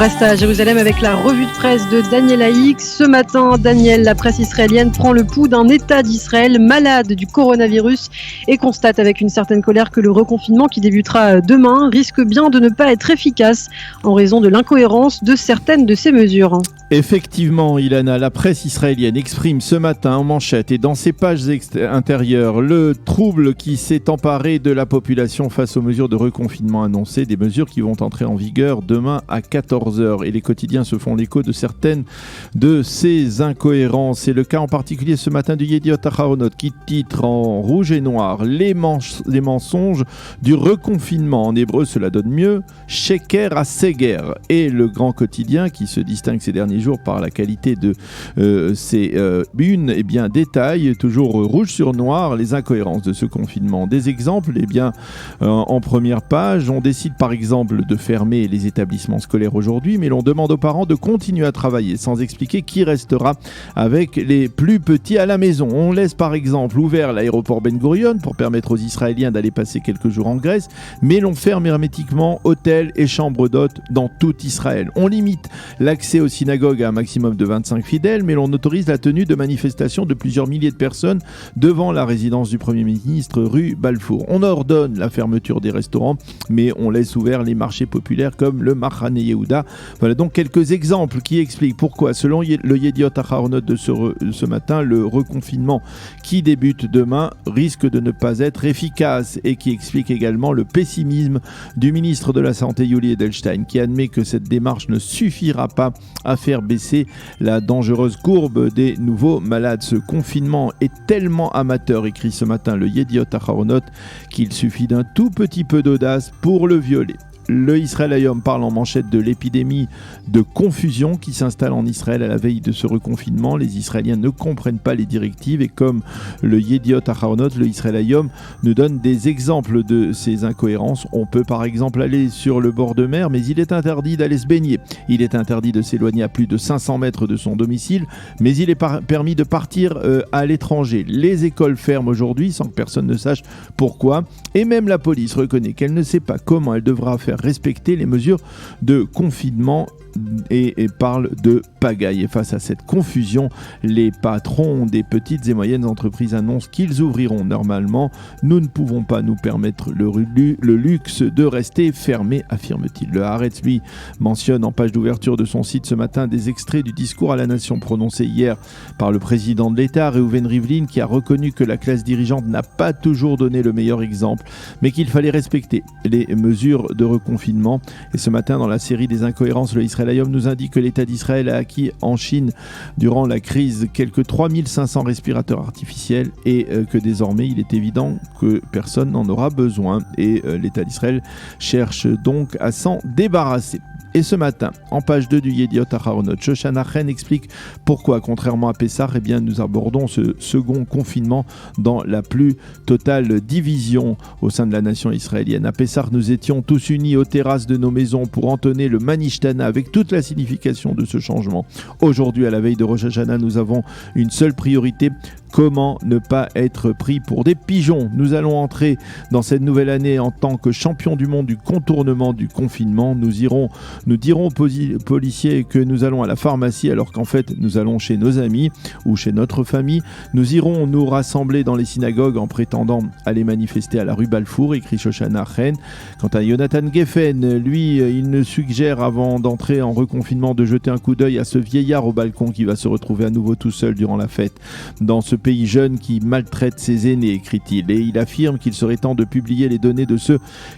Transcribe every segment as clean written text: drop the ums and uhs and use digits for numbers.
reste à Jérusalem avec la revue de presse de Daniel Haïk. Ce matin, Daniel, la presse israélienne prend le pouls d'un État d'Israël malade du coronavirus et constate avec une certaine colère que le reconfinement qui débutera demain risque bien de ne pas être efficace en raison de l'incohérence de certaines de ces mesures. Effectivement, Ilana, la presse israélienne exprime ce matin en manchette et dans ses pages intérieures le trouble qui s'est emparé de la population face aux mesures de reconfinement annoncées, des mesures qui vont entrer en vigueur demain à 14h. Et les quotidiens se font l'écho de certaines de ces incohérences. C'est le cas en particulier ce matin du Yediot Aharonot qui titre en rouge et noir les mensonges du reconfinement. En hébreu, cela donne mieux Sheker à Seger. Et le grand quotidien qui se distingue ces derniers jours par la qualité de ses unes, eh bien, détaille toujours rouge sur noir les incohérences de ce confinement. Des exemples, eh bien, en première page, on décide par exemple de fermer les établissements scolaires aujourd'hui, mais l'on demande aux parents de continuer à travailler sans expliquer qui restera avec les plus petits à la maison. On laisse par exemple ouvert l'aéroport Ben Gurion pour permettre aux Israéliens d'aller passer quelques jours en Grèce, mais l'on ferme hermétiquement hôtels et chambres d'hôtes dans tout Israël. On limite l'accès aux synagogues à un maximum de 25 fidèles, mais l'on autorise la tenue de manifestations de plusieurs milliers de personnes devant la résidence du Premier ministre rue Balfour. On ordonne la fermeture des restaurants, mais on laisse ouverts les marchés populaires comme le Machane Yehuda. Voilà donc quelques exemples qui expliquent pourquoi, selon le Yediot Aharonot de ce matin, le reconfinement qui débute demain risque de ne pas être efficace et qui explique également le pessimisme du ministre de la Santé Yuli Edelstein qui admet que cette démarche ne suffira pas à faire baisser la dangereuse courbe des nouveaux malades. Ce confinement est tellement amateur, écrit ce matin le Yediot Aharonot, qu'il suffit d'un tout petit peu d'audace pour le violer. Le Israël Hayom parle en manchette de l'épidémie de confusion qui s'installe en Israël à la veille de ce reconfinement. Les Israéliens ne comprennent pas les directives et comme le Yediot Aharonot, le Israël Hayom nous donne des exemples de ces incohérences. On peut par exemple aller sur le bord de mer, mais il est interdit d'aller se baigner. Il est interdit de s'éloigner à plus de 500 mètres de son domicile, mais il est permis de partir à l'étranger. Les écoles ferment aujourd'hui sans que personne ne sache pourquoi. Et même la police reconnaît qu'elle ne sait pas comment elle devra faire respecter les mesures de confinement et parle de pagaille. Et face à cette confusion, les patrons des petites et moyennes entreprises annoncent qu'ils ouvriront normalement. Nous ne pouvons pas nous permettre le luxe de rester fermés, affirme-t-il. Le Haaretz, lui, mentionne en page d'ouverture de son site ce matin des extraits du discours à la nation prononcé hier par le président de l'État, Reuven Rivlin, qui a reconnu que la classe dirigeante n'a pas toujours donné le meilleur exemple, mais qu'il fallait respecter les mesures de reconfinement. Et ce matin, dans la série des incohérences, le Israël Hayom nous indique que l'État d'Israël a acquis en Chine durant la crise quelques 3500 respirateurs artificiels et que désormais il est évident que personne n'en aura besoin et l'État d'Israël cherche donc à s'en débarrasser. Et ce matin, en page 2 du Yediot Aharonot, Shoshana Chen explique pourquoi, contrairement à Pessah, eh bien, nous abordons ce second confinement dans la plus totale division au sein de la nation israélienne. À Pessah, nous étions tous unis aux terrasses de nos maisons pour entonner le Manishtana avec toute la signification de ce changement. Aujourd'hui, à la veille de Rosh Hashanah, nous avons une seule priorité. Comment ne pas être pris pour des pigeons? Nous allons entrer dans cette nouvelle année en tant que champions du monde du contournement du confinement. Nous dirons aux policiers que nous allons à la pharmacie alors qu'en fait nous allons chez nos amis ou chez notre famille. Nous irons nous rassembler dans les synagogues en prétendant aller manifester à la rue Balfour, écrit Shoshana Chen. Quant à Jonathan Geffen, lui, il ne suggère avant d'entrer en reconfinement de jeter un coup d'œil à ce vieillard au balcon qui va se retrouver à nouveau tout seul durant la fête. Dans ce pays jeune qui maltraite ses aînés, écrit-il, et il affirme qu'il serait temps de publier les données de ceux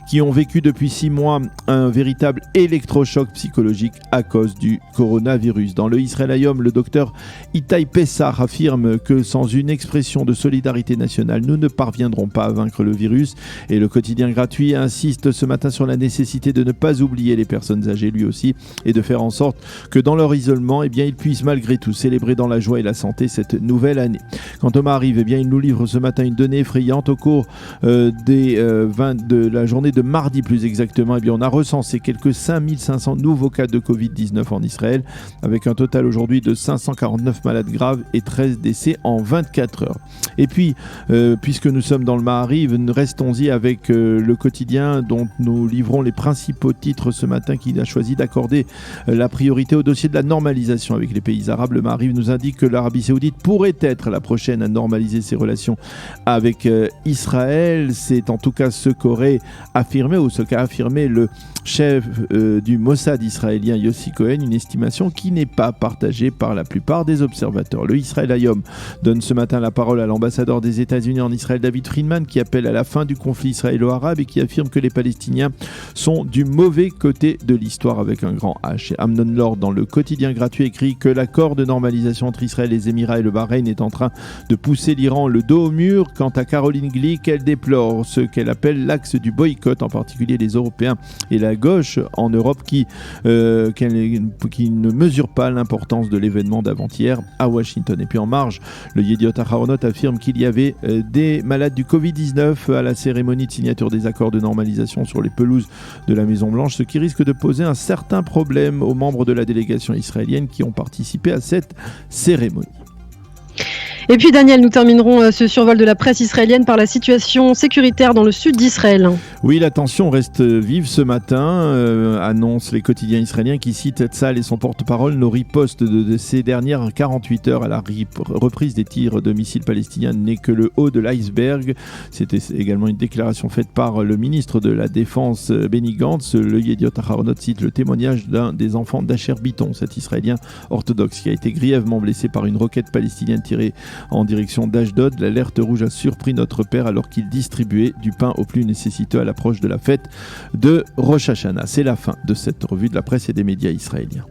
qui ont vécu depuis 6 mois un véritable électrochoc psychologique à cause du coronavirus. Dans le Israël Hayom, le docteur Itai Pessah affirme que sans une expression de solidarité nationale, nous ne parviendrons pas à vaincre le virus. Et le quotidien gratuit insiste ce matin sur la nécessité de ne pas oublier les personnes âgées lui aussi et de faire en sorte que dans leur isolement, eh bien, ils puissent malgré tout célébrer dans la joie et la santé cette nouvelle année. Quant au Maariv, eh bien, il nous livre ce matin une donnée effrayante. Au cours de la journée de mardi plus exactement, eh bien, on a recensé quelques 5500 nouveaux cas de Covid-19 en Israël, avec un total aujourd'hui de 549 malades graves et 13 décès en 24 heures. Et puis, puisque nous sommes dans le Maariv, restons-y avec le quotidien dont nous livrons les principaux titres ce matin, qui a choisi d'accorder la priorité au dossier de la normalisation avec les pays arabes. Le Maariv nous indique que l'Arabie Saoudite pourrait être la prochaine à normaliser ses relations avec Israël. C'est en tout cas ce qu'aurait affirmé, ou ce qu'a affirmé le chef du Mossad israélien Yossi Cohen, une estimation qui n'est pas partagée par la plupart des observateurs. Le Israël Hayom donne ce matin la parole à l'ambassadeur des États-Unis en Israël, David Friedman, qui appelle à la fin du conflit israélo-arabe et qui affirme que les Palestiniens sont du mauvais côté de l'histoire avec un grand H. Et Amnon Lord, dans le quotidien gratuit, écrit que l'accord de normalisation entre Israël, les Émirats et le Bahreïn est en train de pousser l'Iran le dos au mur. Quant à Caroline Glick, elle déplore ce qu'elle appelle l'axe du boycott, en particulier les Européens et la gauche en Europe qui ne mesurent pas l'importance de l'événement d'avant-hier à Washington. Et puis en marge, le Yediot Aharonot affirme qu'il y avait des malades du Covid-19 à la cérémonie de signature des accords de normalisation sur les pelouses de la Maison-Blanche, ce qui risque de poser un certain problème aux membres de la délégation israélienne qui ont participé à cette cérémonie. Et puis Daniel, nous terminerons ce survol de la presse israélienne par la situation sécuritaire dans le sud d'Israël. Oui, la tension reste vive ce matin, annoncent les quotidiens israéliens qui citent Tzahal et son porte-parole. Nos ripostes de ces dernières 48 heures à la reprise des tirs de missiles palestiniens n'est que le haut de l'iceberg. C'était également une déclaration faite par le ministre de la Défense, Benny Gantz. Le Yediot Aharonot cite le témoignage d'un des enfants d'Asher Biton, cet Israélien orthodoxe qui a été grièvement blessé par une roquette palestinienne tirée en direction d'Ashdod. L'alerte rouge a surpris notre père alors qu'il distribuait du pain aux plus nécessiteux à l'approche de la fête de Rosh Hashanah. C'est la fin de cette revue de la presse et des médias israéliens.